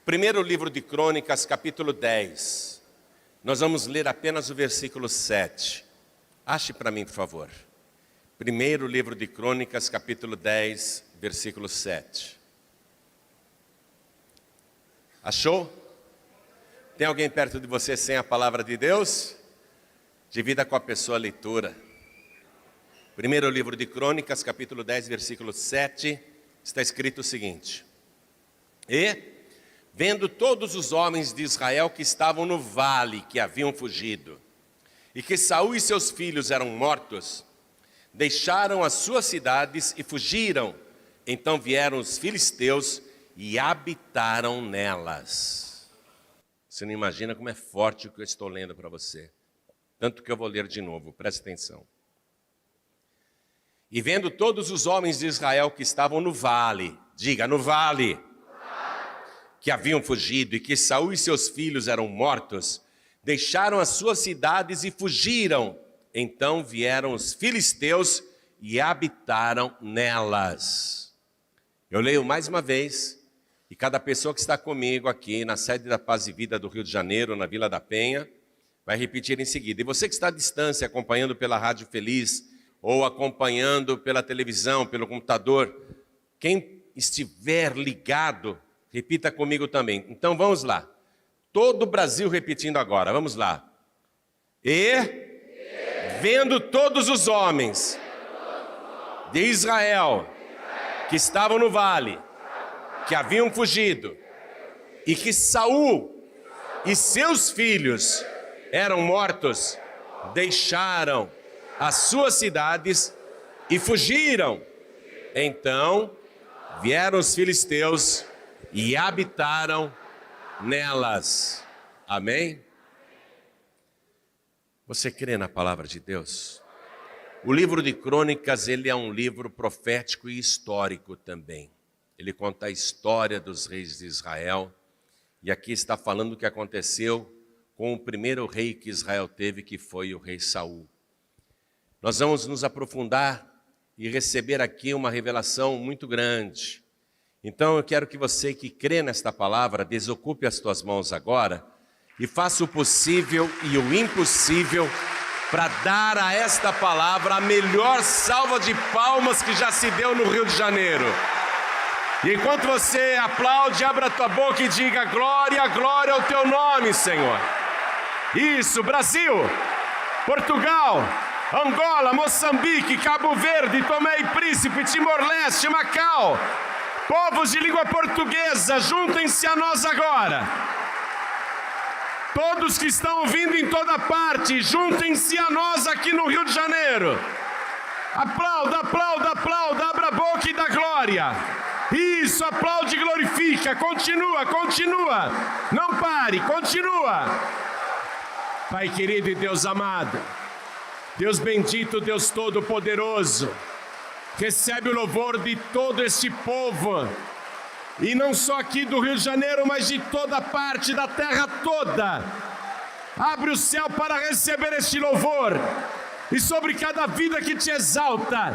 Primeiro livro de Crônicas, capítulo 10. Nós vamos ler apenas o versículo 7. Ache para mim, por favor. Primeiro livro de Crônicas, capítulo 10, versículo 7. Achou? Tem alguém perto de você sem a palavra de Deus? Divida com a pessoa a leitura. Primeiro livro de Crônicas, capítulo 10, versículo 7, está escrito o seguinte: E, vendo todos os homens de Israel que estavam no vale, que haviam fugido, e que Saul e seus filhos eram mortos, deixaram as suas cidades e fugiram. Então vieram os filisteus e habitaram nelas. Você não imagina como é forte o que eu estou lendo para você. Tanto que eu vou ler de novo, preste atenção. E vendo todos os homens de Israel que estavam no vale, diga, no vale, que haviam fugido e que Saul e seus filhos eram mortos, deixaram as suas cidades e fugiram. Então vieram os filisteus e habitaram nelas. Eu leio mais uma vez, e cada pessoa que está comigo aqui na sede da Paz e Vida do Rio de Janeiro, na Vila da Penha, vai repetir em seguida. E você que está à distância, acompanhando pela Rádio Feliz, ou acompanhando pela televisão, pelo computador, quem estiver ligado, repita comigo também. Então vamos lá. Todo o Brasil repetindo agora, vamos lá. E, vendo todos os homens de Israel que estavam no vale, que haviam fugido, e que Saul e seus filhos eram mortos, deixaram as suas cidades e fugiram. Então vieram os filisteus e habitaram nelas. Amém? Você crê na palavra de Deus? O livro de Crônicas, ele é um livro profético e histórico também. Ele conta a história dos reis de Israel. E aqui está falando o que aconteceu com o primeiro rei que Israel teve, que foi o rei Saul. Nós vamos nos aprofundar e receber aqui uma revelação muito grande. Então eu quero que você que crê nesta palavra, desocupe as tuas mãos agora e faça o possível e o impossível para dar a esta palavra a melhor salva de palmas que já se deu no Rio de Janeiro. E enquanto você aplaude, abra a tua boca e diga: glória, glória ao teu nome, Senhor. Isso, Brasil, Portugal, Angola, Moçambique, Cabo Verde, Tomé e Príncipe, Timor-Leste, Macau, povos de língua portuguesa, juntem-se a nós agora. Todos que estão ouvindo em toda parte, juntem-se a nós aqui no Rio de Janeiro. Aplauda, aplauda, aplauda, abra a boca e dá glória. Isso, aplaude e glorifica, continua, continua, não pare, continua. Pai querido e Deus amado, Deus bendito, Deus todo-poderoso, recebe o louvor de todo este povo, e não só aqui do Rio de Janeiro, mas de toda parte da terra toda. Abre o céu para receber este louvor, e sobre cada vida que te exalta,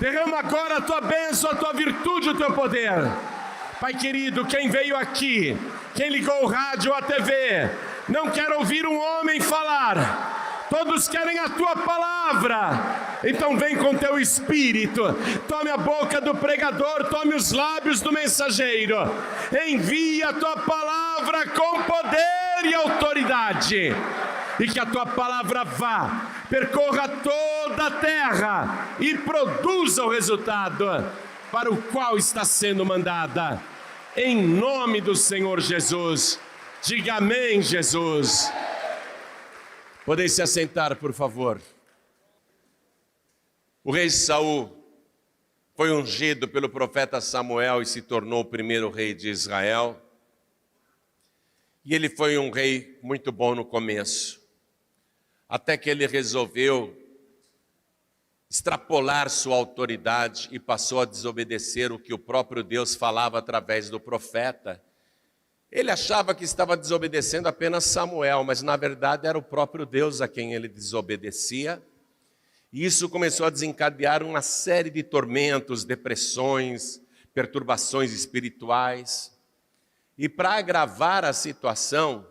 derrama agora a tua bênção, a tua virtude, o teu poder. Pai querido, quem veio aqui, quem ligou o rádio ou a TV, não quer ouvir um homem falar, todos querem a tua palavra. Então vem com teu espírito, tome a boca do pregador, tome os lábios do mensageiro, envia a tua palavra com poder e autoridade, e que a tua palavra vá, percorra toda a terra e produza o resultado para o qual está sendo mandada, em nome do Senhor Jesus. Diga amém, Jesus. Podem se assentar, por favor. O rei Saul foi ungido pelo profeta Samuel e se tornou o primeiro rei de Israel. E ele foi um rei muito bom no começo, até que ele resolveu extrapolar sua autoridade e passou a desobedecer o que o próprio Deus falava através do profeta. Ele achava que estava desobedecendo apenas Samuel, mas na verdade era o próprio Deus a quem ele desobedecia. E isso começou a desencadear uma série de tormentos, depressões, perturbações espirituais. E para agravar a situação,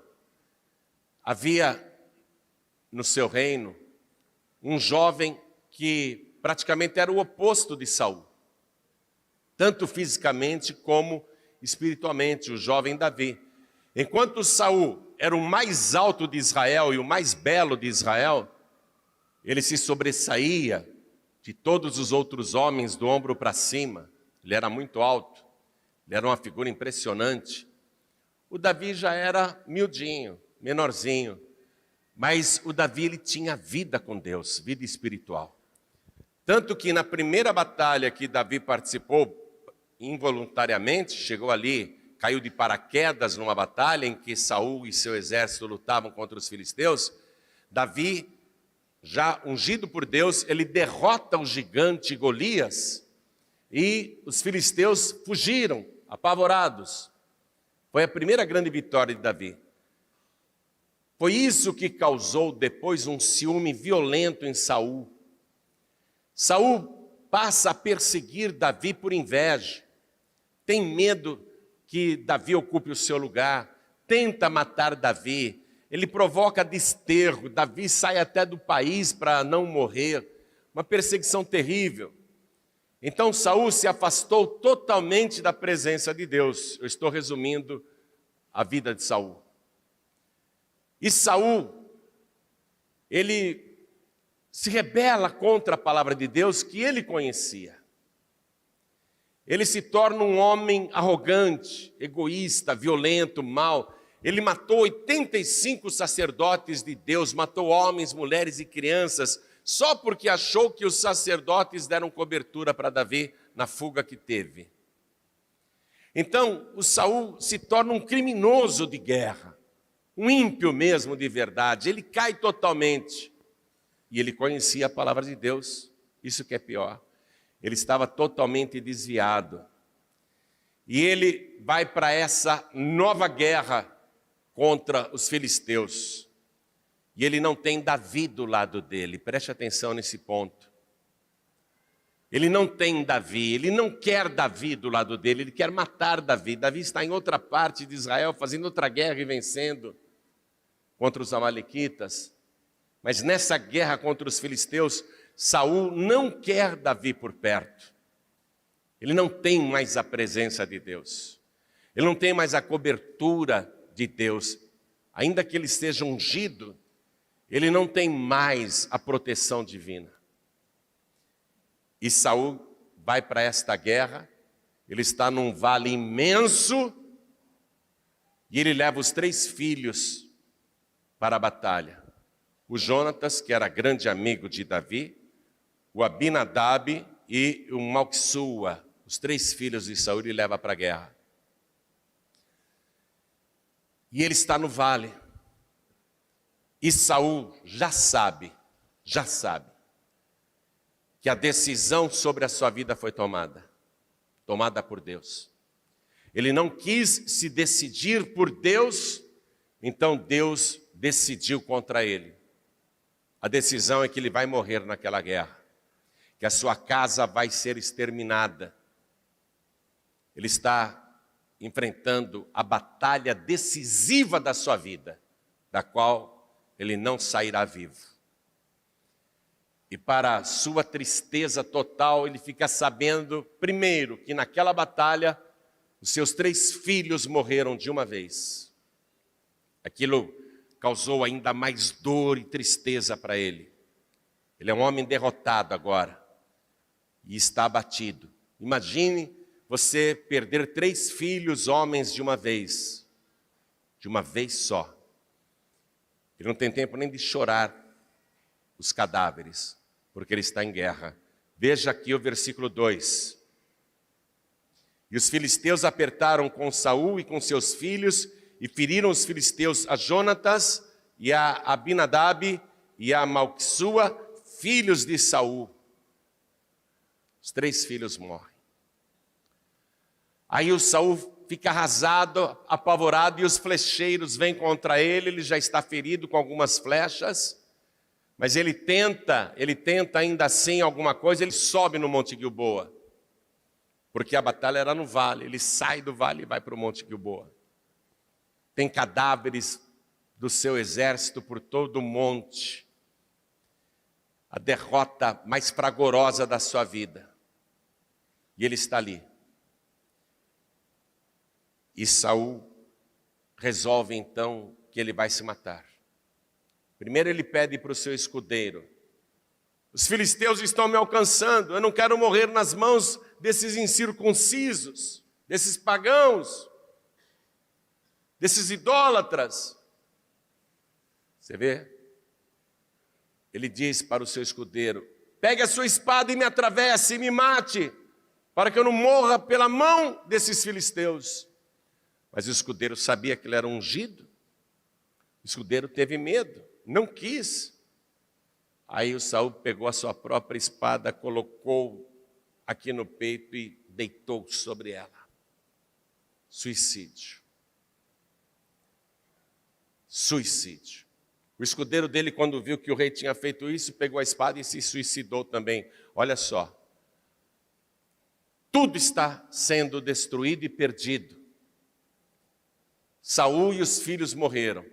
havia no seu reino um jovem que praticamente era o oposto de Saul, tanto fisicamente como espiritualmente, o jovem Davi. Enquanto Saul era o mais alto de Israel e o mais belo de Israel, ele se sobressaía de todos os outros homens do ombro para cima. Ele era muito alto, ele era uma figura impressionante. O Davi já era miudinho, menorzinho, mas o Davi ele tinha vida com Deus, vida espiritual. Tanto que na primeira batalha que Davi participou, involuntariamente, chegou ali, caiu de paraquedas numa batalha em que Saul e seu exército lutavam contra os filisteus, Davi, já ungido por Deus, ele derrota o gigante Golias e os filisteus fugiram, apavorados. Foi a primeira grande vitória de Davi. Foi isso que causou depois um ciúme violento em Saul. Saul passa a perseguir Davi por inveja, tem medo que Davi ocupe o seu lugar, tenta matar Davi, ele provoca desterro, Davi sai até do país para não morrer, uma perseguição terrível. Então Saul se afastou totalmente da presença de Deus. Eu estou resumindo a vida de Saul. E Saul, ele se rebela contra a palavra de Deus que ele conhecia. Ele se torna um homem arrogante, egoísta, violento, mau. Ele matou 85 sacerdotes de Deus, matou homens, mulheres e crianças, só porque achou que os sacerdotes deram cobertura para Davi na fuga que teve. Então, o Saul se torna um criminoso de guerra, um ímpio mesmo de verdade, ele cai totalmente. E ele conhecia a palavra de Deus, isso que é pior. Ele estava totalmente desviado. E ele vai para essa nova guerra contra os filisteus. E ele não tem Davi do lado dele, preste atenção nesse ponto. Ele não tem Davi, ele não quer Davi do lado dele, ele quer matar Davi. Davi está em outra parte de Israel, fazendo outra guerra e vencendo contra os amalequitas. Mas nessa guerra contra os filisteus, Saul não quer Davi por perto. Ele não tem mais a presença de Deus. Ele não tem mais a cobertura de Deus. Ainda que ele esteja ungido, ele não tem mais a proteção divina. E Saul vai para esta guerra, ele está num vale imenso, e ele leva os 3 filhos para a batalha. O Jonatas, que era grande amigo de Davi, o Abinadab e o Malquissua, os 3 filhos de Saul, ele leva para a guerra. E ele está no vale. E Saul já sabe que a decisão sobre a sua vida foi tomada por Deus. Ele não quis se decidir por Deus, então Deus decidiu contra ele. A decisão é que ele vai morrer naquela guerra, que a sua casa vai ser exterminada. Ele está enfrentando a batalha decisiva da sua vida, da qual ele não sairá vivo. E para sua tristeza total, ele fica sabendo, primeiro, que naquela batalha, os seus 3 filhos morreram de uma vez. Aquilo causou ainda mais dor e tristeza para ele. Ele é um homem derrotado agora e está abatido. Imagine você perder 3 filhos homens de uma vez só. Ele não tem tempo nem de chorar os cadáveres, porque ele está em guerra. Veja aqui o versículo 2. E os filisteus apertaram com Saul e com seus filhos e feriram os filisteus a Jonatas e a Abinadab e a Malquissua, filhos de Saul. Os 3 filhos morrem. Aí o Saul fica arrasado, apavorado, e os flecheiros vêm contra ele. Ele já está ferido com algumas flechas, mas ele tenta ainda assim alguma coisa. Ele sobe no Monte Gilboa, porque a batalha era no vale. Ele sai do vale e vai para o Monte Gilboa. tem cadáveres do seu exército por todo o monte. A derrota mais fragorosa da sua vida. E ele está ali. E Saul resolve então que ele vai se matar. Primeiro ele pede para o seu escudeiro: os filisteus estão me alcançando, eu não quero morrer nas mãos desses incircuncisos, desses pagãos, desses idólatras. Você vê? Ele diz para o seu escudeiro: pegue a sua espada e me atravesse e me mate, para que eu não morra pela mão desses filisteus. Mas o escudeiro sabia que ele era ungido. O escudeiro teve medo, não quis. Aí o Saul pegou a sua própria espada, colocou aqui no peito e deitou sobre ela. Suicídio. Suicídio. O escudeiro dele, quando viu que o rei tinha feito isso, pegou a espada e se suicidou também. Olha só. Tudo está sendo destruído e perdido. Saul e os filhos morreram.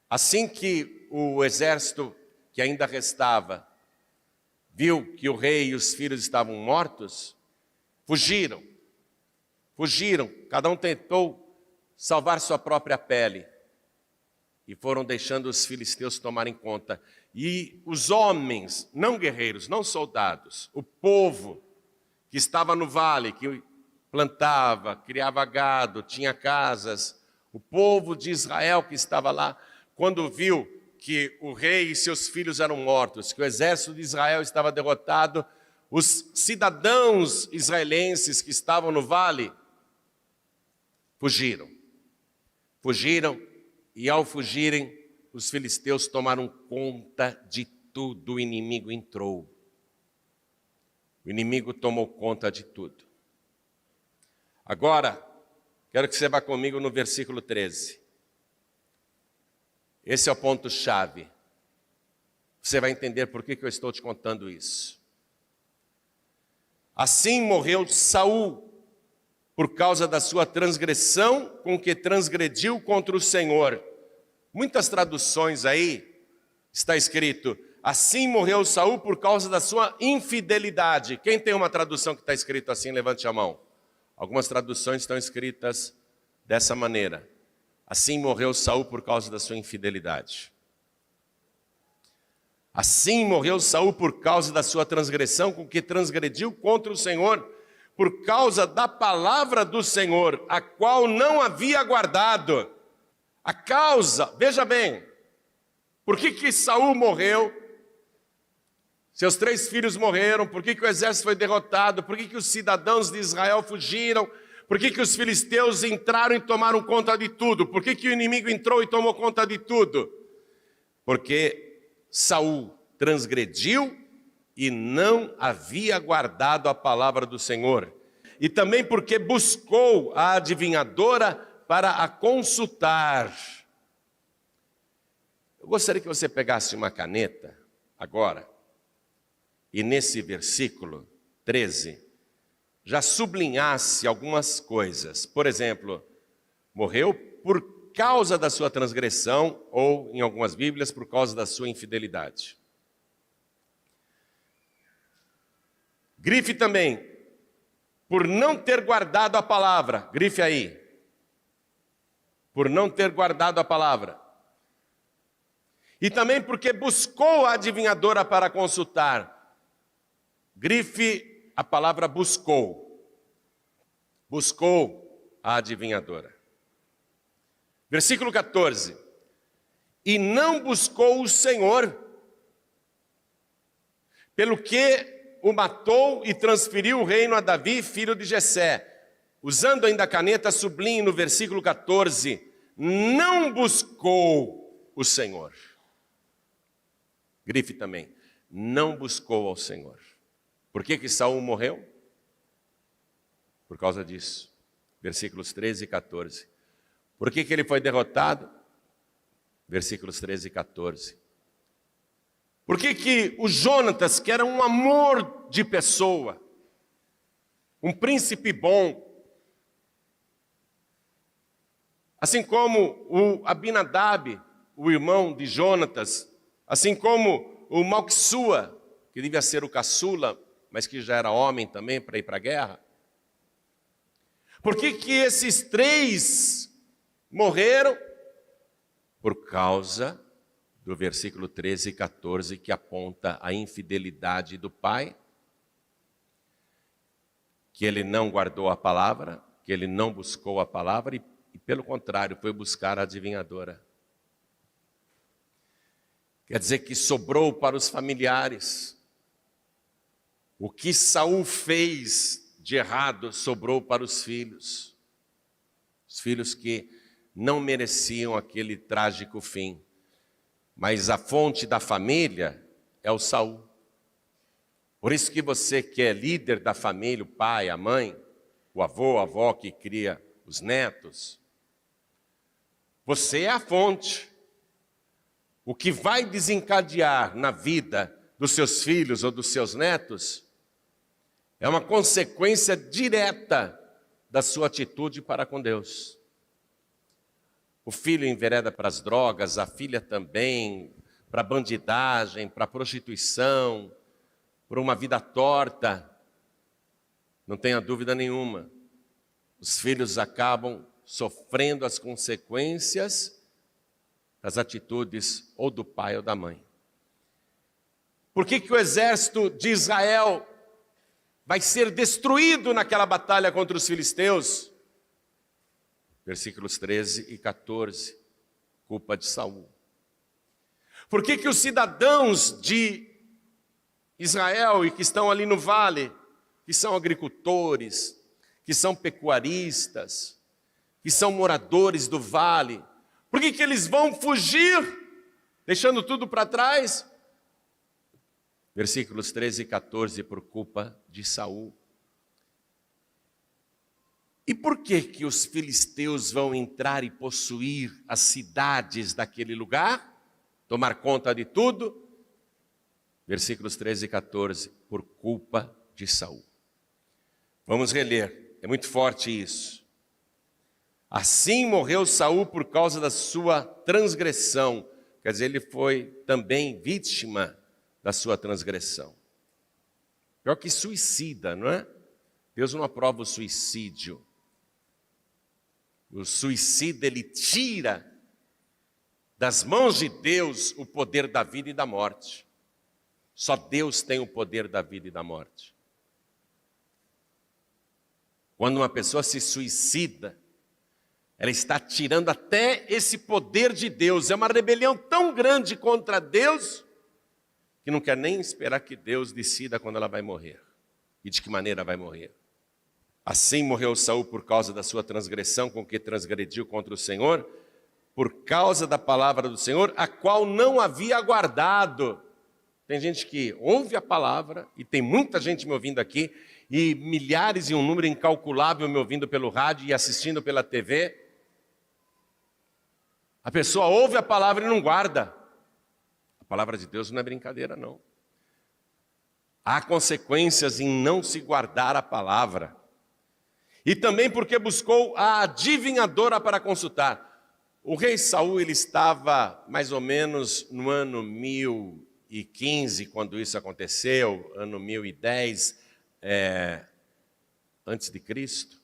Assim que o exército que ainda restava viu que o rei e os filhos estavam mortos, fugiram. Fugiram. Cada um tentou salvar sua própria pele. E foram deixando os filisteus tomarem conta. E os homens, não guerreiros, não soldados, o povo que estava no vale, que plantava, criava gado, tinha casas, o povo de Israel que estava lá, quando viu que o rei e seus filhos eram mortos, que o exército de Israel estava derrotado, os cidadãos israelenses que estavam no vale fugiram. Fugiram. E ao fugirem, os filisteus tomaram conta de tudo, o inimigo entrou. O inimigo tomou conta de tudo. Agora, quero que você vá comigo no versículo 13. Esse é o ponto-chave. Você vai entender por que eu estou te contando isso. Assim morreu Saul, por causa da sua transgressão com que transgrediu contra o Senhor. Muitas traduções aí está escrito: assim morreu Saul por causa da sua infidelidade. Quem tem uma tradução que está escrito assim, levante a mão. Algumas traduções estão escritas dessa maneira: assim morreu Saul por causa da sua infidelidade. Assim morreu Saul por causa da sua transgressão com que transgrediu contra o Senhor, por causa da palavra do Senhor, a qual não havia guardado. A causa, veja bem, por que Saul morreu? Seus 3 filhos morreram. Por que o exército foi derrotado? Por que os cidadãos de Israel fugiram? Por que os filisteus entraram e tomaram conta de tudo? Por que o inimigo entrou e tomou conta de tudo? Porque Saul transgrediu e não havia guardado a palavra do Senhor. E também porque buscou a adivinhadora para a consultar. Eu gostaria que você pegasse uma caneta agora e nesse versículo 13 já sublinhasse algumas coisas. Por exemplo, morreu por causa da sua transgressão, ou em algumas Bíblias, por causa da sua infidelidade. Grife também, por não ter guardado a palavra. Grife aí. Por não ter guardado a palavra. E também porque buscou a adivinhadora para consultar. Grife a palavra buscou. Buscou a adivinhadora. Versículo 14. E não buscou o Senhor, pelo que o matou e transferiu o reino a Davi, filho de Jessé. Usando ainda a caneta, sublinhe no versículo 14, não buscou o Senhor. Grife também, não buscou ao Senhor. Por que Saul morreu? Por causa disso. Versículos 13 e 14. Por que ele foi derrotado? Versículos 13 e 14. Por que o Jonatas, que era um amor de pessoa, um príncipe bom, assim como o Abinadab, o irmão de Jonatas, assim como o Malquissua, que devia ser o caçula, mas que já era homem também para ir para a guerra. Por que que esses 3 morreram? Por causa do versículo 13 e 14, que aponta a infidelidade do pai, que ele não guardou a palavra, que ele não buscou a palavra e pelo contrário, foi buscar a adivinhadora. Quer dizer que sobrou para os familiares. O que Saul fez de errado sobrou para os filhos. Os filhos que não mereciam aquele trágico fim. Mas a fonte da família é o Saul. Por isso que você que é líder da família, o pai, a mãe, o avô, a avó que cria os netos, você é a fonte. O que vai desencadear na vida dos seus filhos ou dos seus netos é uma consequência direta da sua atitude para com Deus. O filho envereda para as drogas, a filha também, para a bandidagem, para a prostituição, para uma vida torta. Não tenha dúvida nenhuma. Os filhos acabam sofrendo as consequências das atitudes ou do pai ou da mãe. Por que que o exército de Israel vai ser destruído naquela batalha contra os filisteus? Versículos 13 e 14, culpa de Saul. Por que que os cidadãos de Israel e que estão ali no vale, que são agricultores, que são pecuaristas, que são moradores do vale, por que que eles vão fugir, deixando tudo para trás? Versículos 13 e 14, por culpa de Saul. E por que que os filisteus vão entrar e possuir as cidades daquele lugar? Tomar conta de tudo? Versículos 13 e 14, por culpa de Saul. Vamos reler, é muito forte isso. Assim morreu Saul por causa da sua transgressão. Quer dizer, ele foi também vítima da sua transgressão. Pior que suicida, não é? Deus não aprova o suicídio. O suicida, ele tira das mãos de Deus o poder da vida e da morte. Só Deus tem o poder da vida e da morte. Quando uma pessoa se suicida, ela está tirando até esse poder de Deus. É uma rebelião tão grande contra Deus que não quer nem esperar que Deus decida quando ela vai morrer e de que maneira vai morrer. Assim morreu Saul por causa da sua transgressão com que transgrediu contra o Senhor, por causa da palavra do Senhor, a qual não havia guardado. Tem gente que ouve a palavra, e tem muita gente me ouvindo aqui, e milhares e um número incalculável me ouvindo pelo rádio e assistindo pela TV. A pessoa ouve a palavra e não guarda. A palavra de Deus não é brincadeira, não. Há consequências em não se guardar a palavra. E também porque buscou a adivinhadora para consultar. O rei Saul, ele estava mais ou menos no ano 1015, quando isso aconteceu, ano 1010, antes de Cristo.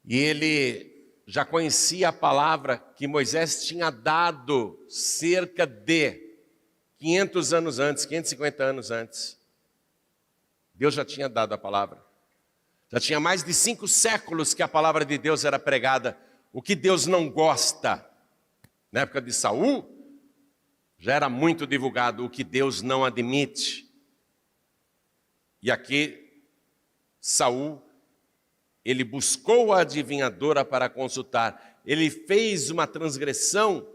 E ele já conhecia a palavra que Moisés tinha dado cerca de 500 anos antes, 550 anos antes. Deus já tinha dado a palavra. Já tinha mais de 5 séculos que a palavra de Deus era pregada. O que Deus não gosta, na época de Saul, já era muito divulgado, o que Deus não admite. E aqui, Saul, ele buscou a adivinhadora para consultar. Ele fez uma transgressão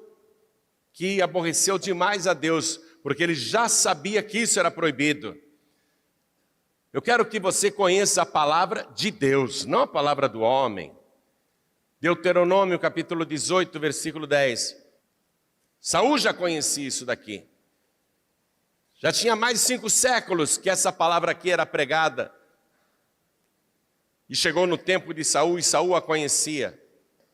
que aborreceu demais a Deus, porque ele já sabia que isso era proibido. Eu quero que você conheça a palavra de Deus, não a palavra do homem. Deuteronômio capítulo 18, versículo 10. Saul já conhecia isso daqui. Já tinha mais de 5 séculos que essa palavra aqui era pregada. E chegou no tempo de Saul, e Saul a conhecia.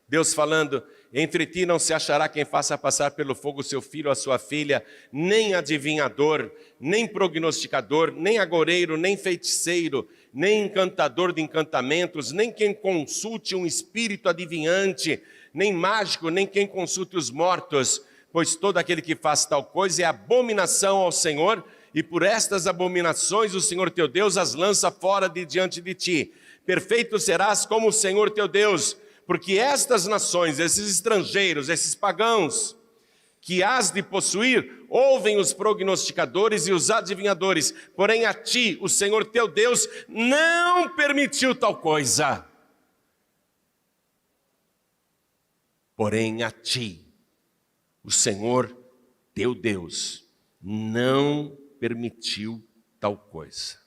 Deus falando: entre ti não se achará quem faça passar pelo fogo seu filho ou a sua filha, nem adivinhador, nem prognosticador, nem agoreiro, nem feiticeiro, nem encantador de encantamentos, nem quem consulte um espírito adivinhante, nem mágico, nem quem consulte os mortos, pois todo aquele que faz tal coisa é abominação ao Senhor, e por estas abominações o Senhor teu Deus as lança fora de diante de ti. Perfeito serás como o Senhor teu Deus, porque estas nações, esses estrangeiros, esses pagãos, que hás de possuir, ouvem os prognosticadores e os adivinhadores, porém a ti, o Senhor teu Deus, não permitiu tal coisa. Porém a ti, o Senhor teu Deus, não permitiu tal coisa.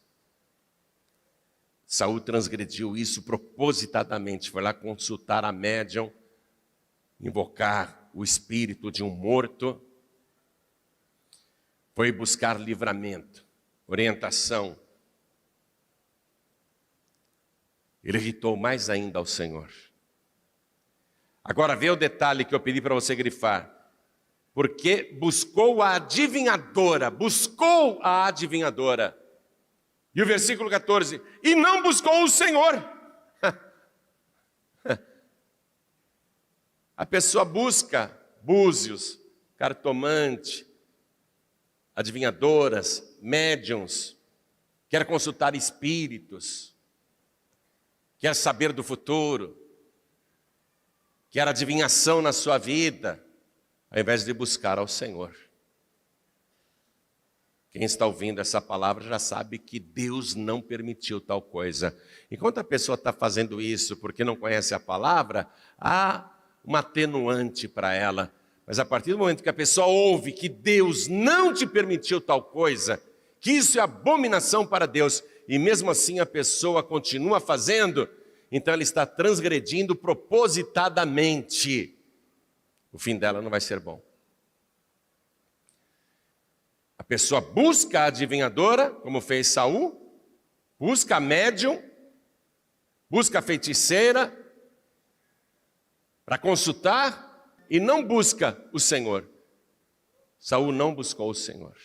Saul transgrediu isso propositadamente, foi lá consultar a médium, invocar o espírito de um morto, foi buscar livramento, orientação. Ele irritou mais ainda ao Senhor. Agora vê o detalhe que eu pedi para você grifar. Porque buscou a adivinhadora, E o versículo 14, e não buscou o Senhor. A pessoa busca búzios, cartomante, adivinhadoras, médiuns, quer consultar espíritos, quer saber do futuro, quer adivinhação na sua vida, ao invés de buscar ao Senhor. Quem está ouvindo essa palavra já sabe que Deus não permitiu tal coisa. Enquanto a pessoa está fazendo isso porque não conhece a palavra, há uma atenuante para ela. Mas a partir do momento que a pessoa ouve que Deus não te permitiu tal coisa, que isso é abominação para Deus, e mesmo assim a pessoa continua fazendo, então ela está transgredindo propositadamente. O fim dela não vai ser bom. A pessoa busca a adivinhadora, como fez Saul, busca a médium, busca a feiticeira, para consultar, e não busca o Senhor. Saul não buscou o Senhor.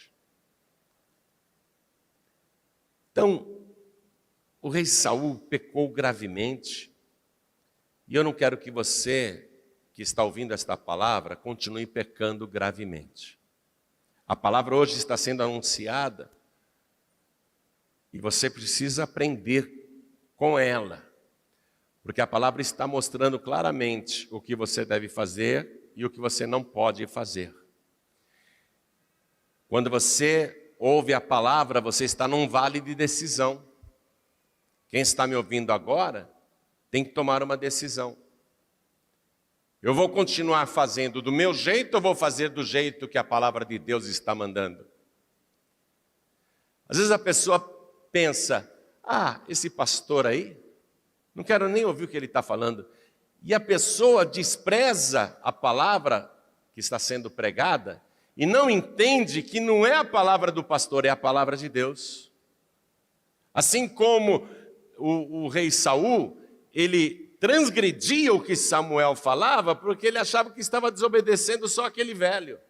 Então, o rei Saul pecou gravemente, e eu não quero que você, que está ouvindo esta palavra, continue pecando gravemente. A palavra hoje está sendo anunciada e você precisa aprender com ela, porque a palavra está mostrando claramente o que você deve fazer e o que você não pode fazer. Quando você ouve a palavra, você está num vale de decisão. Quem está me ouvindo agora tem que tomar uma decisão. Eu vou continuar fazendo do meu jeito ou vou fazer do jeito que a palavra de Deus está mandando? Às vezes a pessoa pensa, esse pastor aí, não quero nem ouvir o que ele está falando. E a pessoa despreza a palavra que está sendo pregada e não entende que não é a palavra do pastor, é a palavra de Deus. Assim como o rei Saul, ele transgredia o que Samuel falava, porque ele achava que estava desobedecendo só aquele velho.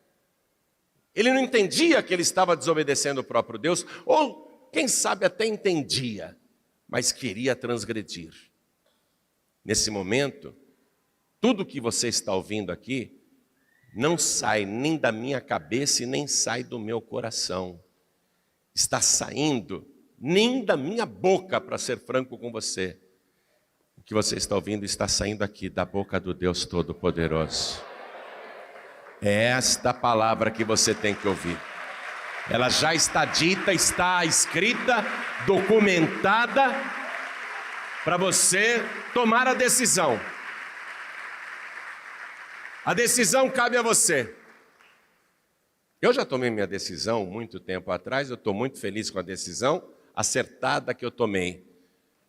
Ele não entendia que ele estava desobedecendo o próprio Deus, ou quem sabe até entendia, mas queria transgredir. Nesse momento, tudo que você está ouvindo aqui, não sai nem da minha cabeça e nem sai do meu coração. Está saindo nem da minha boca, para ser franco com você. O que você está ouvindo está saindo aqui da boca do Deus Todo-Poderoso. É esta palavra que você tem que ouvir. Ela já está dita, está escrita, documentada, para você tomar a decisão. A decisão cabe a você. Eu já tomei minha decisão muito tempo atrás, eu estou muito feliz com a decisão acertada que eu tomei.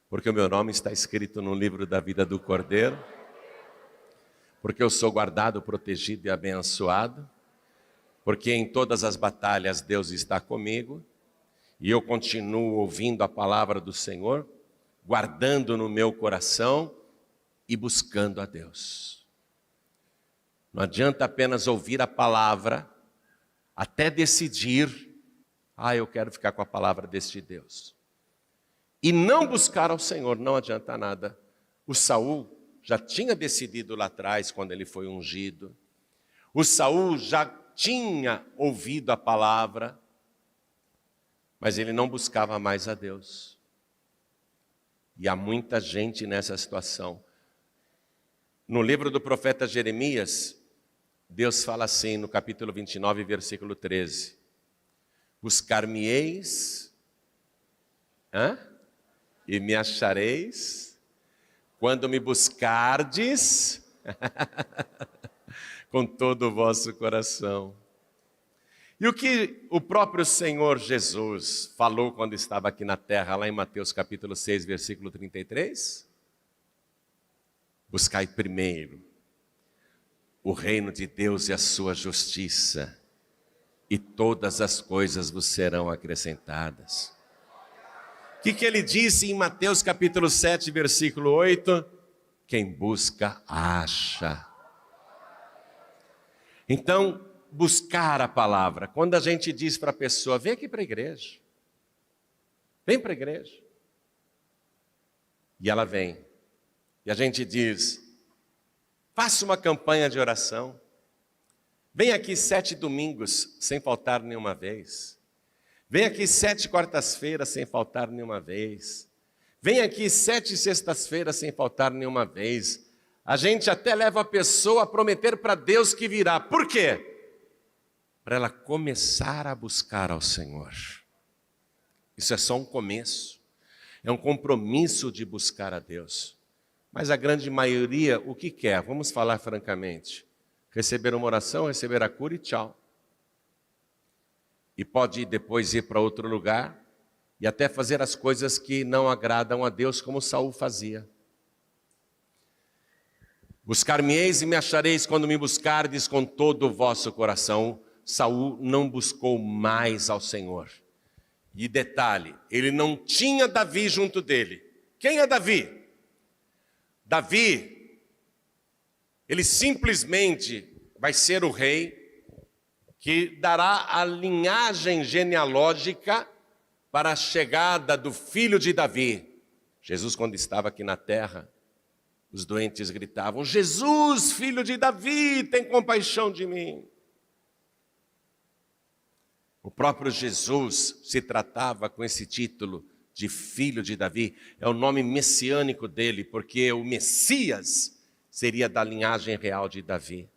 Porque o meu nome está escrito no livro da vida do Cordeiro, porque eu sou guardado, protegido e abençoado, porque em todas as batalhas Deus está comigo, e eu continuo ouvindo a palavra do Senhor, guardando no meu coração e buscando a Deus. Não adianta apenas ouvir a palavra, até decidir, eu quero ficar com a palavra deste Deus. E não buscar ao Senhor, não adianta nada. O Saul já tinha decidido lá atrás, quando ele foi ungido. O Saul já tinha ouvido a palavra, mas ele não buscava mais a Deus. E há muita gente nessa situação. No livro do profeta Jeremias, Deus fala assim, no capítulo 29, versículo 13. Buscar-me-eis, e me achareis, quando me buscardes, com todo o vosso coração. E o que o próprio Senhor Jesus falou quando estava aqui na terra, lá em Mateus capítulo 6, versículo 33? Buscai primeiro o reino de Deus e a sua justiça, e todas as coisas vos serão acrescentadas. O que ele disse em Mateus capítulo 7, versículo 8? Quem busca, acha. Então, buscar a palavra. Quando a gente diz para a pessoa, vem aqui para a igreja. Vem para a igreja. E ela vem. E a gente diz, faça uma campanha de oração. Vem aqui 7 domingos, sem faltar nenhuma vez. Vem aqui 7 quartas-feiras, sem faltar nenhuma vez. Vem aqui 7 sextas-feiras, sem faltar nenhuma vez. A gente até leva a pessoa a prometer para Deus que virá. Por quê? Para ela começar a buscar ao Senhor. Isso é só um começo. É um compromisso de buscar a Deus. Mas a grande maioria, o que quer? Vamos falar francamente. Receber uma oração, receber a cura e tchau. E pode depois ir para outro lugar e até fazer as coisas que não agradam a Deus, como Saul fazia. Buscar-me-eis e me achareis quando me buscardes com todo o vosso coração. Saul não buscou mais ao Senhor. E detalhe, ele não tinha Davi junto dele. Quem é Davi? Davi, ele simplesmente vai ser o rei que dará a linhagem genealógica para a chegada do filho de Davi. Jesus, quando estava aqui na terra, os doentes gritavam, Jesus, filho de Davi, tem compaixão de mim. O próprio Jesus se tratava com esse título de filho de Davi. É o nome messiânico dele, porque o Messias seria da linhagem real de Davi.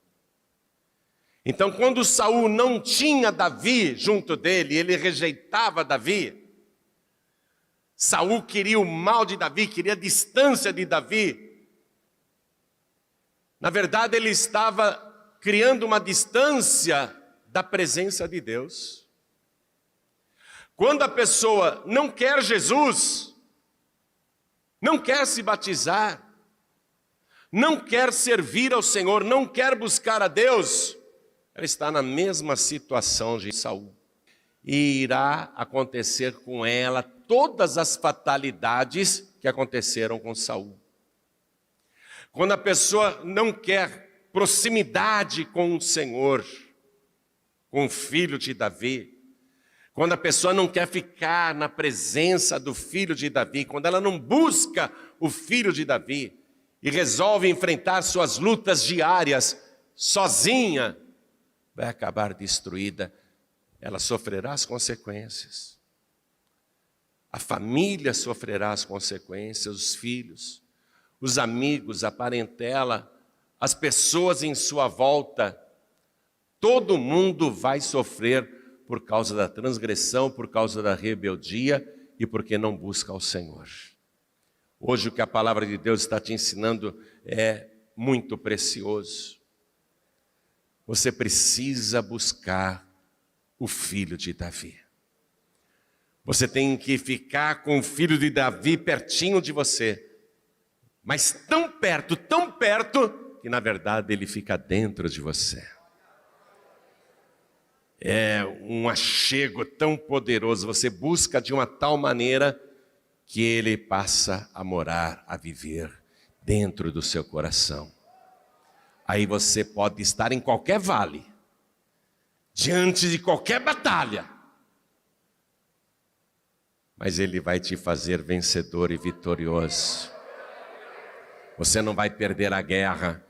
Então, quando Saul não tinha Davi junto dele, ele rejeitava Davi. Saul queria o mal de Davi, queria a distância de Davi. Na verdade, ele estava criando uma distância da presença de Deus. Quando a pessoa não quer Jesus, não quer se batizar, não quer servir ao Senhor, não quer buscar a Deus, ela está na mesma situação de Saul. E irá acontecer com ela todas as fatalidades que aconteceram com Saul. Quando a pessoa não quer proximidade com o Senhor, com o filho de Davi, quando a pessoa não quer ficar na presença do filho de Davi, quando ela não busca o filho de Davi e resolve enfrentar suas lutas diárias sozinha, vai acabar destruída. Ela sofrerá as consequências. A família sofrerá as consequências, os filhos, os amigos, a parentela, as pessoas em sua volta. Todo mundo vai sofrer por causa da transgressão, por causa da rebeldia e porque não busca ao Senhor. Hoje o que a palavra de Deus está te ensinando é muito precioso. Você precisa buscar o filho de Davi. Você tem que ficar com o filho de Davi pertinho de você. Mas tão perto, que na verdade ele fica dentro de você. É um achego tão poderoso, você busca de uma tal maneira que Ele passa a morar, a viver dentro do seu coração. Aí você pode estar em qualquer vale, diante de qualquer batalha, mas Ele vai te fazer vencedor e vitorioso. Você não vai perder a guerra,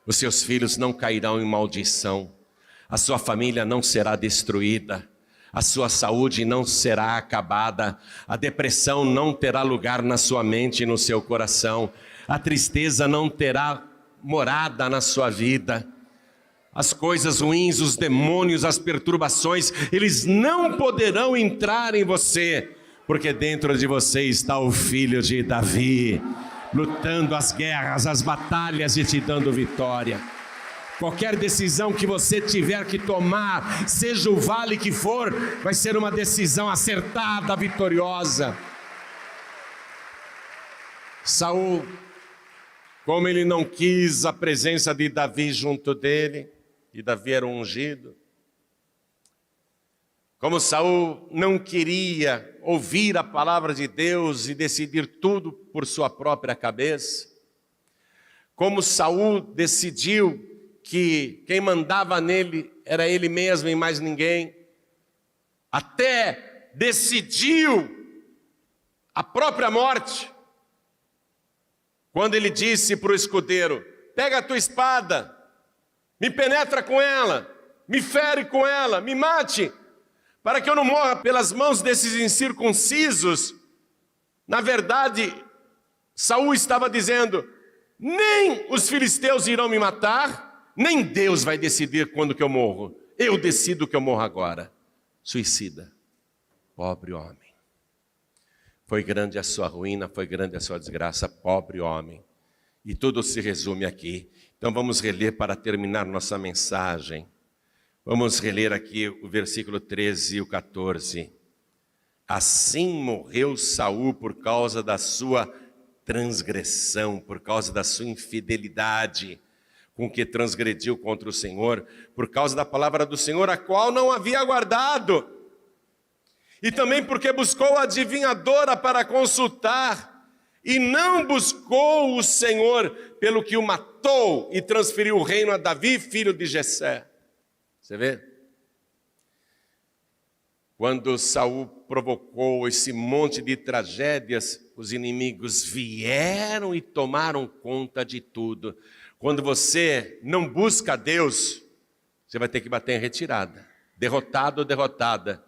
os seus filhos não cairão em maldição, a sua família não será destruída, a sua saúde não será acabada, a depressão não terá lugar na sua mente e no seu coração, a tristeza não terá morada na sua vida, as coisas ruins, os demônios, as perturbações, eles não poderão entrar em você, porque dentro de você está o filho de Davi, lutando as guerras, as batalhas e te dando vitória. Qualquer decisão que você tiver que tomar, seja o vale que for, vai ser uma decisão acertada, vitoriosa. Saul, como ele não quis a presença de Davi junto dele, e Davi era um ungido, como Saul não queria ouvir a palavra de Deus e decidir tudo por sua própria cabeça, como Saul decidiu que quem mandava nele era ele mesmo e mais ninguém, até decidiu a própria morte, quando ele disse para o escudeiro: pega a tua espada, me penetra com ela, me fere com ela, me mate, para que eu não morra pelas mãos desses incircuncisos. Na verdade, Saul estava dizendo: nem os filisteus irão me matar, nem Deus vai decidir quando que eu morro. Eu decido que eu morro agora. Suicida. Pobre homem. Foi grande a sua ruína, foi grande a sua desgraça, pobre homem. E tudo se resume aqui. Então vamos reler para terminar nossa mensagem. Vamos reler aqui o versículo 13 e o 14. Assim morreu Saul por causa da sua transgressão, por causa da sua infidelidade, com que transgrediu contra o Senhor, por causa da palavra do Senhor, a qual não havia guardado, e também porque buscou a adivinhadora para consultar, e não buscou o Senhor, pelo que o matou e transferiu o reino a Davi, filho de Jessé. Você vê? Quando Saul provocou esse monte de tragédias, os inimigos vieram e tomaram conta de tudo. Quando você não busca a Deus, você vai ter que bater em retirada, derrotado ou derrotada.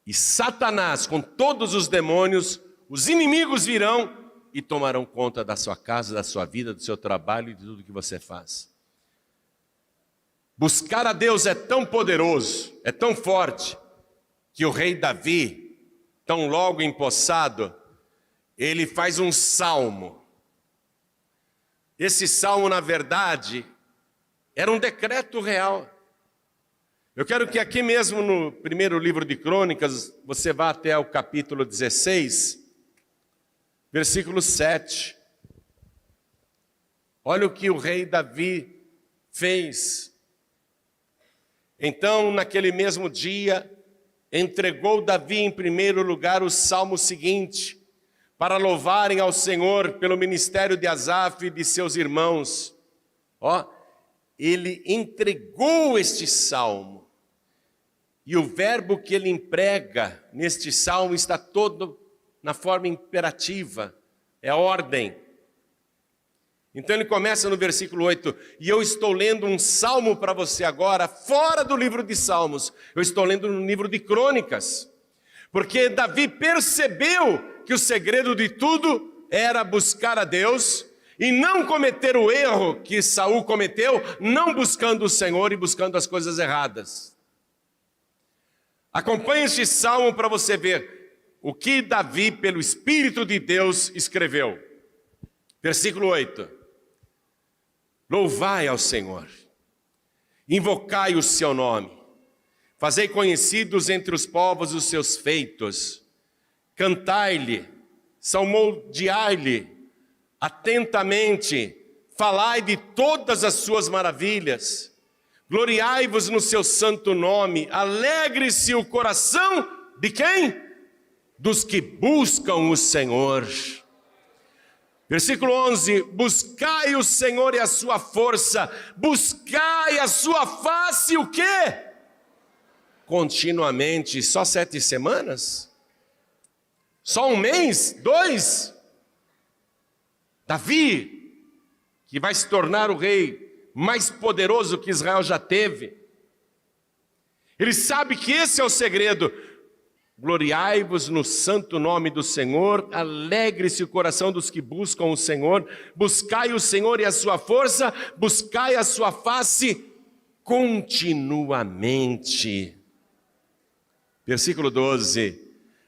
E Satanás, com todos os demônios, os inimigos virão e tomarão conta da sua casa, da sua vida, do seu trabalho e de tudo que você faz. Buscar a Deus é tão poderoso, é tão forte, que o rei Davi, tão logo empossado, ele faz um salmo. Esse salmo, na verdade, era um decreto real. Eu quero que aqui mesmo no primeiro livro de Crônicas, você vá até o capítulo 16, versículo 7. Olha o que o rei Davi fez. Então, naquele mesmo dia, entregou Davi em primeiro lugar o salmo seguinte, para louvarem ao Senhor pelo ministério de Asaf e de seus irmãos. Ele entregou este salmo. E o verbo que ele emprega neste salmo está todo na forma imperativa, é ordem. Então ele começa no versículo 8, e eu estou lendo um salmo para você agora, fora do livro de Salmos, eu estou lendo no livro de Crônicas, porque Davi percebeu que o segredo de tudo era buscar a Deus, e não cometer o erro que Saul cometeu, não buscando o Senhor e buscando as coisas erradas. Acompanhe este salmo para você ver o que Davi, pelo Espírito de Deus, escreveu. Versículo 8. Louvai ao Senhor, invocai o seu nome, fazei conhecidos entre os povos os seus feitos, cantai-lhe, salmodiai-lhe atentamente, falai de todas as suas maravilhas, gloriai-vos no seu santo nome, alegre-se o coração de quem? dos que buscam o Senhor. Versículo 11, buscai o Senhor e a sua força, buscai a sua face, o quê? Continuamente. Só 7 semanas? Só um mês? 2? Davi, que vai se tornar o rei mais poderoso que Israel já teve, ele sabe que esse é o segredo. Gloriai-vos no santo nome do Senhor, alegre-se o coração dos que buscam o Senhor, buscai o Senhor e a sua força, buscai a sua face continuamente. Versículo 12,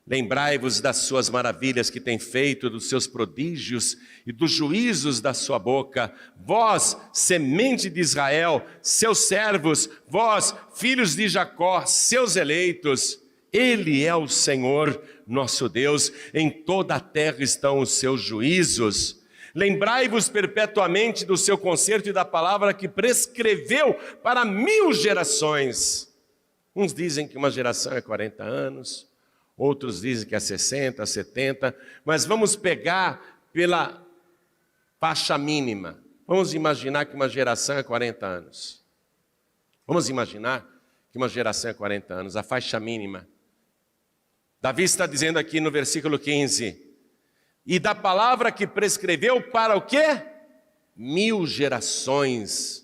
lembrai-vos das suas maravilhas que tem feito, dos seus prodígios e dos juízos da sua boca, vós, semente de Israel, seus servos, vós, filhos de Jacó, seus eleitos. Ele é o Senhor, nosso Deus, em toda a terra estão os seus juízos. Lembrai-vos perpetuamente do seu concerto e da palavra que prescreveu para 1000 gerações. Uns dizem que uma geração é 40 anos, outros dizem que é 60, 70, mas vamos pegar pela faixa mínima. Vamos imaginar que uma geração é 40 anos. Vamos imaginar que uma geração é 40 anos, a faixa mínima. Davi está dizendo aqui no versículo 15, e da palavra que prescreveu para o quê? 1000 gerações.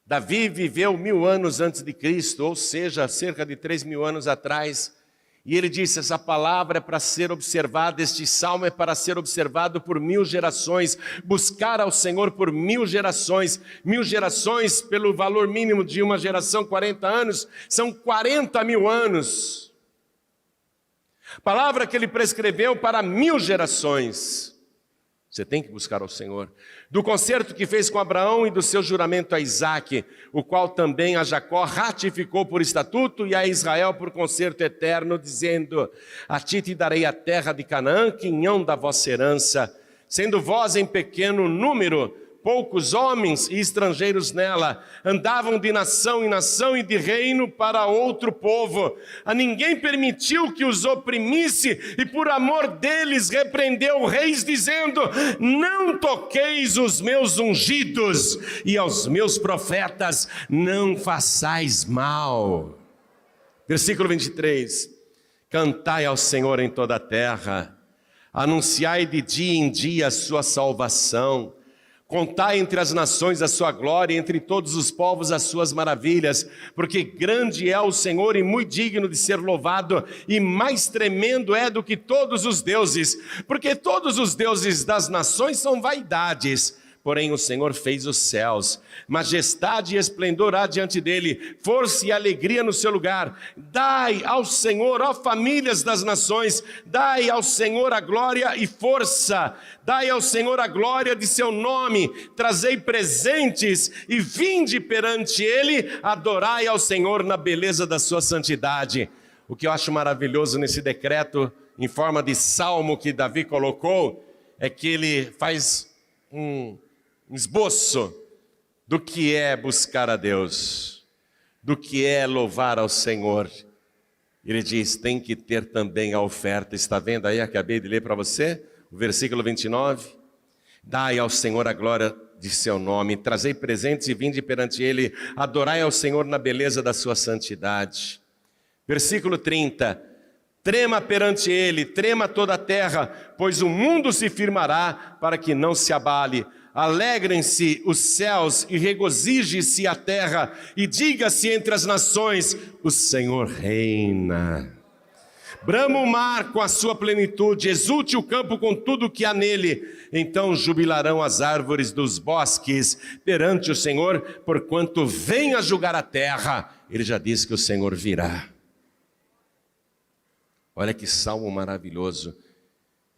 Davi viveu 1000 anos antes de Cristo, ou seja, cerca de 3000 anos atrás, e ele disse, essa palavra é para ser observada, este salmo é para ser observado por 1000 gerações, buscar ao Senhor por 1000 gerações, 1000 gerações pelo valor mínimo de uma geração, 40 anos, são 40.000 anos. Palavra que ele prescreveu para 1000 gerações. Você tem que buscar ao Senhor. Do concerto que fez com Abraão e do seu juramento a Isaque, o qual também a Jacó ratificou por estatuto e a Israel por concerto eterno, dizendo, a ti te darei a terra de Canaã, quinhão da vossa herança, sendo vós em pequeno número, poucos homens e estrangeiros nela, andavam de nação em nação e de reino para outro povo. A ninguém permitiu que os oprimisse e por amor deles repreendeu reis dizendo, não toqueis os meus ungidos e aos meus profetas não façais mal. Versículo 23, cantai ao Senhor em toda a terra, anunciai de dia em dia a sua salvação, contai entre as nações a sua glória, entre todos os povos as suas maravilhas, porque grande é o Senhor e muito digno de ser louvado, e mais tremendo é do que todos os deuses, porque todos os deuses das nações são vaidades, porém o Senhor fez os céus, majestade e esplendor há diante dele, força e alegria no seu lugar. Dai ao Senhor, ó famílias das nações, dai ao Senhor a glória e força, dai ao Senhor a glória de seu nome, trazei presentes e vinde perante ele, adorai ao Senhor na beleza da sua santidade. O que eu acho maravilhoso nesse decreto, em forma de salmo que Davi colocou, é que ele faz um esboço do que é buscar a Deus, do que é louvar ao Senhor. Ele diz, tem que ter também a oferta. Está vendo aí, acabei de ler para você, o versículo 29. Dai ao Senhor a glória de seu nome, trazei presentes e vinde perante ele, adorai ao Senhor na beleza da sua santidade. Versículo 30. Trema perante ele, trema toda a terra, pois o mundo se firmará para que não se abale. Alegrem-se os céus e regozije-se a terra, e diga-se entre as nações, o Senhor reina. Brama o mar com a sua plenitude, exulte o campo com tudo o que há nele. Então jubilarão as árvores dos bosques perante o Senhor, porquanto vem a julgar a terra. Ele já disse que o Senhor virá. Olha que salmo maravilhoso.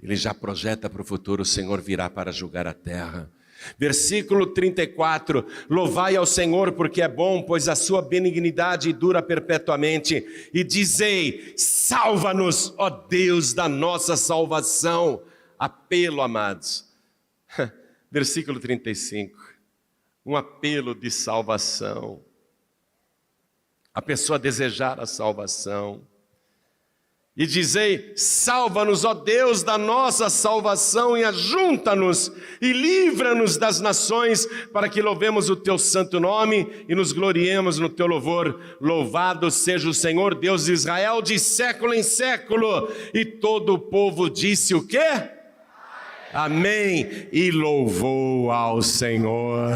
Ele já projeta para o futuro, o Senhor virá para julgar a terra. Versículo 34, louvai ao Senhor porque é bom, pois a sua benignidade dura perpetuamente. E dizei, salva-nos, ó Deus da nossa salvação. Apelo, amados. Versículo 35, um apelo de salvação. A pessoa desejar a salvação. E dizei: salva-nos, ó Deus da nossa salvação, e ajunta-nos e livra-nos das nações, para que louvemos o teu santo nome e nos gloriemos no teu louvor. Louvado seja o Senhor Deus de Israel de século em século. E todo o povo disse o quê? Amém. E louvou ao Senhor.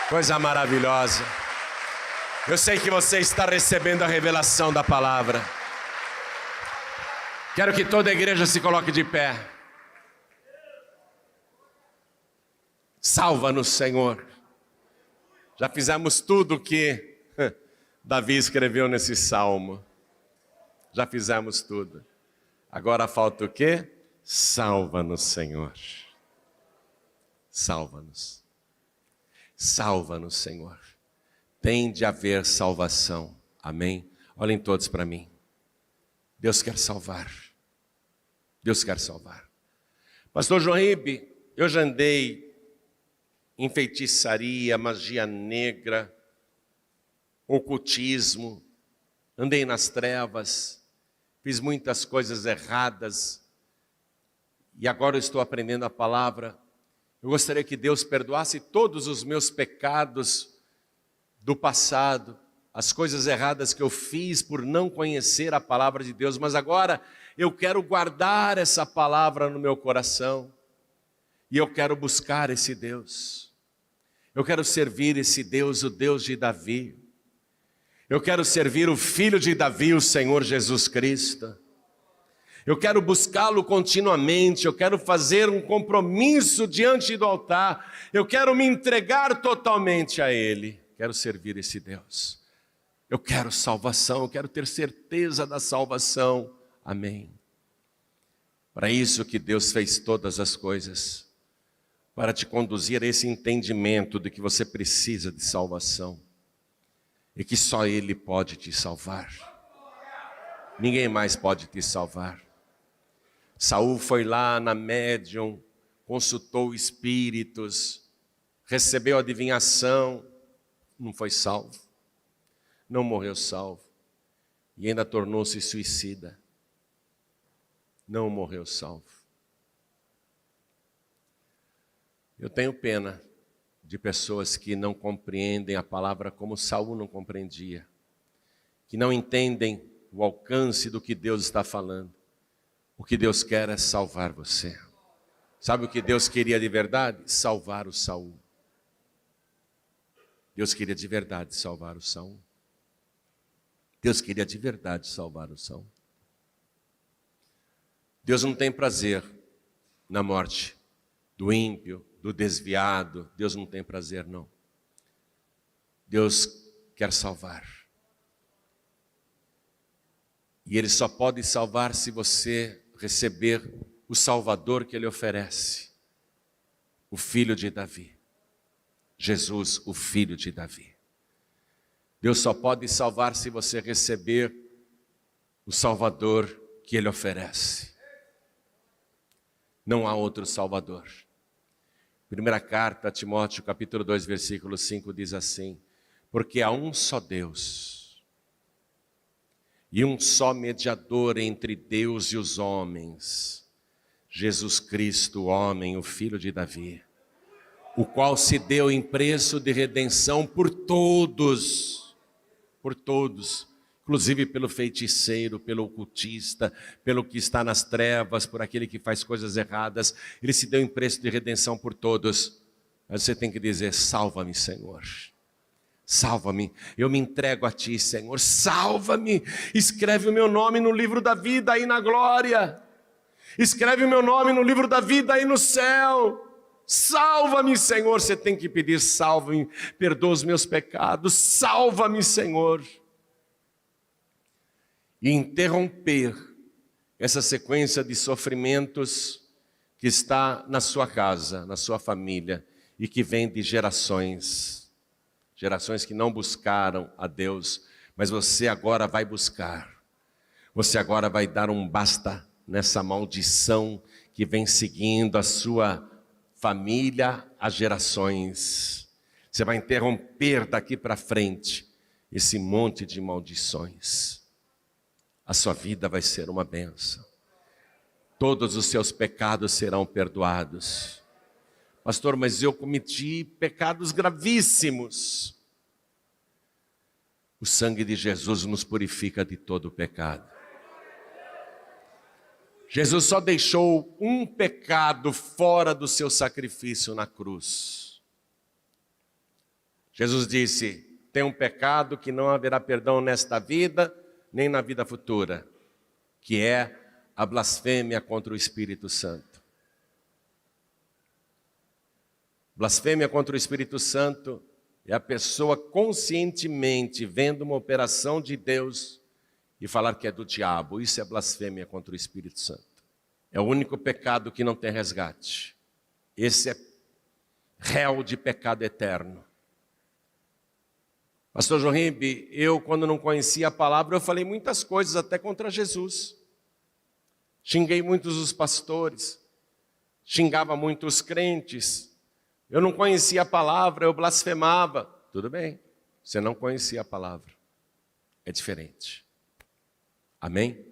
Coisa maravilhosa. Eu sei que você está recebendo a revelação da palavra. Quero que toda a igreja se coloque de pé. Salva-nos, Senhor. Já fizemos tudo o que Davi escreveu nesse salmo. Já fizemos tudo. Agora falta o quê? Salva-nos, Senhor. Salva-nos. Salva-nos, Senhor. Tem de haver salvação. Amém? Olhem todos para mim. Deus quer salvar. Deus quer salvar. Pastor João Ribe, eu já andei em feitiçaria, magia negra, ocultismo, andei nas trevas, fiz muitas coisas erradas e agora eu estou aprendendo a palavra. Eu gostaria que Deus perdoasse todos os meus pecados do passado, as coisas erradas que eu fiz por não conhecer a palavra de Deus, mas agora eu quero guardar essa palavra no meu coração e eu quero buscar esse Deus. Eu quero servir esse Deus, o Deus de Davi. Eu quero servir o Filho de Davi, o Senhor Jesus Cristo. Eu quero buscá-lo continuamente, eu quero fazer um compromisso diante do altar, eu quero me entregar totalmente a Ele. Quero servir esse Deus. Eu quero salvação, eu quero ter certeza da salvação. Amém. Para isso que Deus fez todas as coisas, para te conduzir a esse entendimento de que você precisa de salvação e que só Ele pode te salvar. Ninguém mais pode te salvar. Saul foi lá na médium, consultou espíritos, recebeu adivinhação, não foi salvo, não morreu salvo e ainda tornou-se suicida. Não morreu salvo. Eu tenho pena de pessoas que não compreendem a palavra como Saul não compreendia, que não entendem o alcance do que Deus está falando. O que Deus quer é salvar você. Sabe o que Deus queria de verdade? Salvar o Saul. Deus queria de verdade salvar o Saul. Deus queria de verdade salvar o Saul. Deus não tem prazer na morte do ímpio, do desviado. Deus não tem prazer, não. Deus quer salvar. E Ele só pode salvar se você receber o Salvador que Ele oferece. O Filho de Davi. Jesus, o Filho de Davi. Deus só pode salvar se você receber o Salvador que Ele oferece. Não há outro Salvador. Primeira carta a Timóteo, capítulo 2, versículo 5, diz assim: porque há um só Deus e um só mediador entre Deus e os homens, Jesus Cristo, o homem, o Filho de Davi, o qual se deu em preço de redenção por todos, inclusive pelo feiticeiro, pelo ocultista, pelo que está nas trevas, por aquele que faz coisas erradas. Ele se deu em preço de redenção por todos. Mas você tem que dizer: salva-me, Senhor. Salva-me, eu me entrego a Ti, Senhor. Salva-me, escreve o meu nome no livro da vida aí na glória. Escreve o meu nome no livro da vida aí no céu. Salva-me, Senhor. Você tem que pedir: salva-me, perdoa os meus pecados, salva-me, Senhor. E interromper essa sequência de sofrimentos que está na sua casa, na sua família, e que vem de gerações que não buscaram a Deus, mas você agora vai buscar. Você agora vai dar um basta nessa maldição que vem seguindo a sua família há gerações. Você vai interromper daqui para frente esse monte de maldições. A sua vida vai ser uma bênção. Todos os seus pecados serão perdoados. Pastor, mas eu cometi pecados gravíssimos. O sangue de Jesus nos purifica de todo o pecado. Jesus só deixou um pecado fora do seu sacrifício na cruz. Jesus disse: tem um pecado que não haverá perdão nesta vida, nem na vida futura, que é a blasfêmia contra o Espírito Santo. Blasfêmia contra o Espírito Santo é a pessoa conscientemente vendo uma operação de Deus e falar que é do diabo. Isso é blasfêmia contra o Espírito Santo. É o único pecado que não tem resgate. Esse é réu de pecado eterno. Pastor Jorimbe, eu quando não conhecia a palavra, eu falei muitas coisas até contra Jesus. Xinguei muitos os pastores, xingava muitos crentes. Eu não conhecia a palavra, eu blasfemava. Tudo bem, você não conhecia a palavra. É diferente. Amém?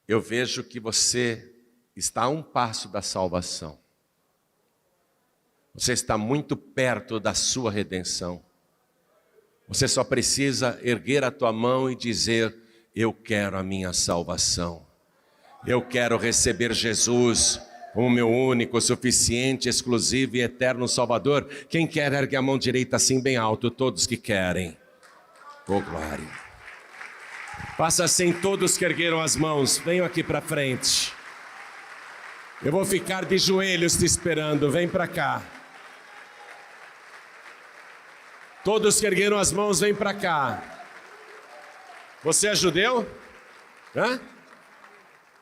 Eu vejo que você está a um passo da salvação. Você está muito perto da sua redenção. Você só precisa erguer a tua mão e dizer: eu quero a minha salvação. Eu quero receber Jesus como meu único, suficiente, exclusivo e eterno Salvador. Quem quer, ergue a mão direita assim bem alto. Todos que querem. Oh, glória. Faça assim, todos que ergueram as mãos. Venham aqui para frente. Eu vou ficar de joelhos te esperando. Vem para cá. Todos que ergueram as mãos, vem para cá. Você é judeu? Hã?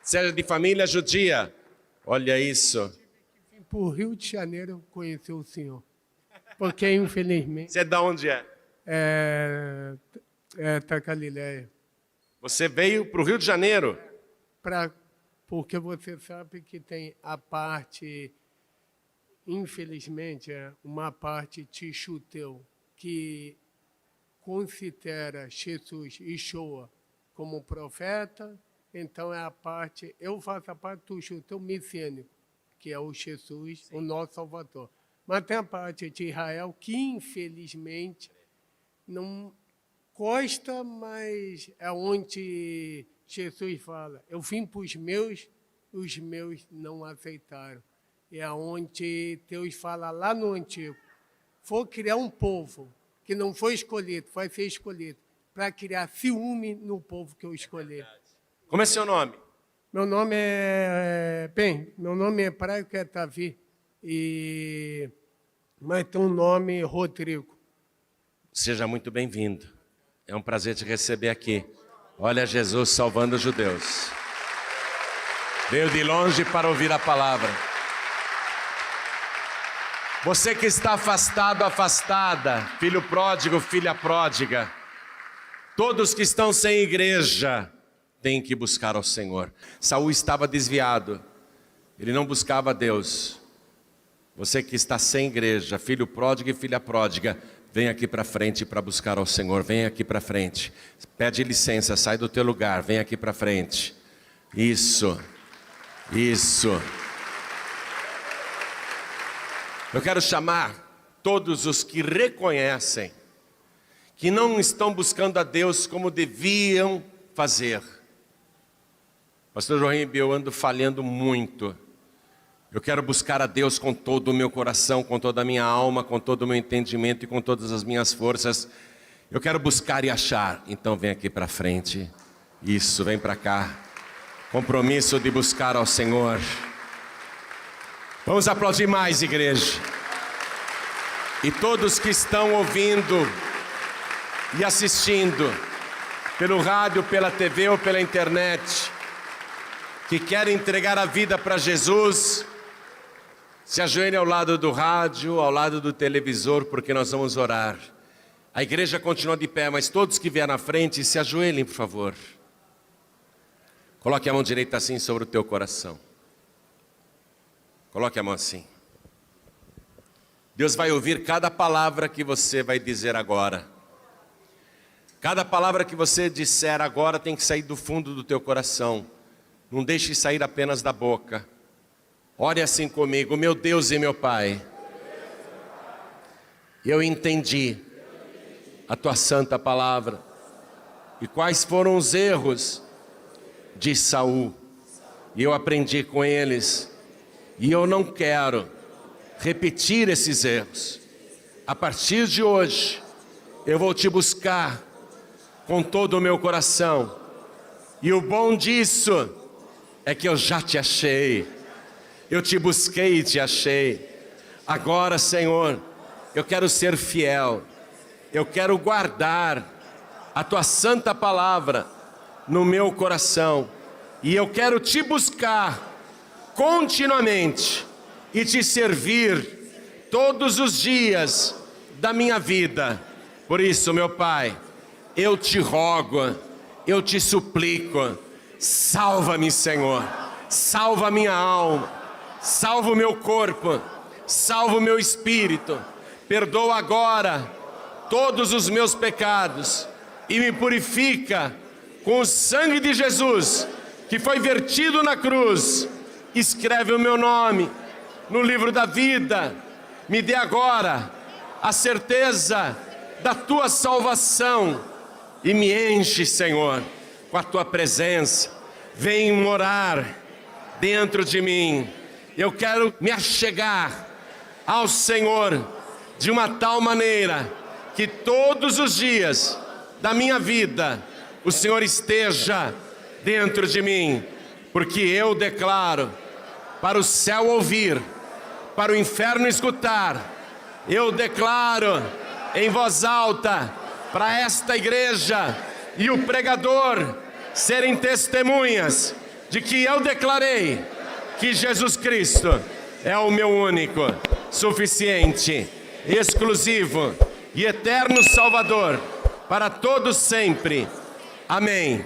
Você é de família judia? Olha isso. Vim para o Rio de Janeiro conhecer o senhor. Porque, infelizmente... Você é de onde é? Da Galileia. Você veio para o Rio de Janeiro? Porque você sabe que tem a parte, infelizmente, uma parte tixuteu, que considera Jesus Yeshua como profeta. Então é a parte, eu faço a parte do tixuteu messiânico, que é o Jesus, sim, o nosso Salvador. Mas tem a parte de Israel que, infelizmente, não gosta, mas é onde Jesus fala: eu vim para os meus não aceitaram. É onde Deus fala lá no Antigo: vou criar um povo que não foi escolhido, vai ser escolhido, para criar ciúme no povo que eu escolhi. Como é seu nome? Meu nome é Praio que é Davi, mas tem um nome Rodrigo. Seja muito bem-vindo. É um prazer te receber aqui. Olha Jesus salvando os judeus. Veio de longe para ouvir a palavra. Você que está afastado, afastada, filho pródigo, filha pródiga, todos que estão sem igreja, têm que buscar ao Senhor. Saul estava desviado, ele não buscava a Deus. Você que está sem igreja, filho pródigo e filha pródiga, vem aqui para frente para buscar ao Senhor. Vem aqui para frente. Pede licença, sai do teu lugar, vem aqui para frente. Isso. Eu quero chamar todos os que reconhecem que não estão buscando a Deus como deviam fazer. Pastor Jorimbe, eu ando falhando muito. Eu quero buscar a Deus com todo o meu coração, com toda a minha alma, com todo o meu entendimento e com todas as minhas forças. Eu quero buscar e achar. Então vem aqui para frente. Isso, vem para cá. Compromisso de buscar ao Senhor. Vamos aplaudir mais, igreja. E todos que estão ouvindo e assistindo, pelo rádio, pela TV ou pela internet, que querem entregar a vida para Jesus, se ajoelhem ao lado do rádio, ao lado do televisor, porque nós vamos orar. A igreja continua de pé, mas todos que vieram à frente, se ajoelhem, por favor. Coloque a mão direita assim sobre o teu coração. Coloque a mão assim. Deus vai ouvir cada palavra que você vai dizer agora. Cada palavra que você disser agora tem que sair do fundo do teu coração. Não deixe sair apenas da boca. Ore assim comigo: meu Deus e meu Pai, eu entendi a tua santa palavra e quais foram os erros de Saul. E eu aprendi com eles e eu não quero repetir esses erros. A partir de hoje eu vou te buscar com todo o meu coração, e o bom disso é que eu já te achei. Eu te busquei e te achei. Agora, Senhor, eu quero ser fiel, eu quero guardar a tua santa palavra no meu coração, e eu quero te buscar continuamente e te servir todos os dias da minha vida. Por isso, meu Pai, eu te rogo, eu te suplico, salva-me, Senhor, salva a minha alma, salva o meu corpo, salva o meu espírito, perdoa agora todos os meus pecados e me purifica com o sangue de Jesus, que foi vertido na cruz. Escreve o meu nome no livro da vida, me dê agora a certeza da tua salvação e me enche, Senhor, com a tua presença. Vem morar dentro de mim. Eu quero me achegar ao Senhor de uma tal maneira que todos os dias da minha vida o Senhor esteja dentro de mim, porque eu declaro para o céu ouvir, para o inferno escutar. Eu declaro em voz alta para esta igreja e o pregador serem testemunhas de que eu declarei que Jesus Cristo é o meu único, suficiente, exclusivo e eterno Salvador para todos sempre. Amém.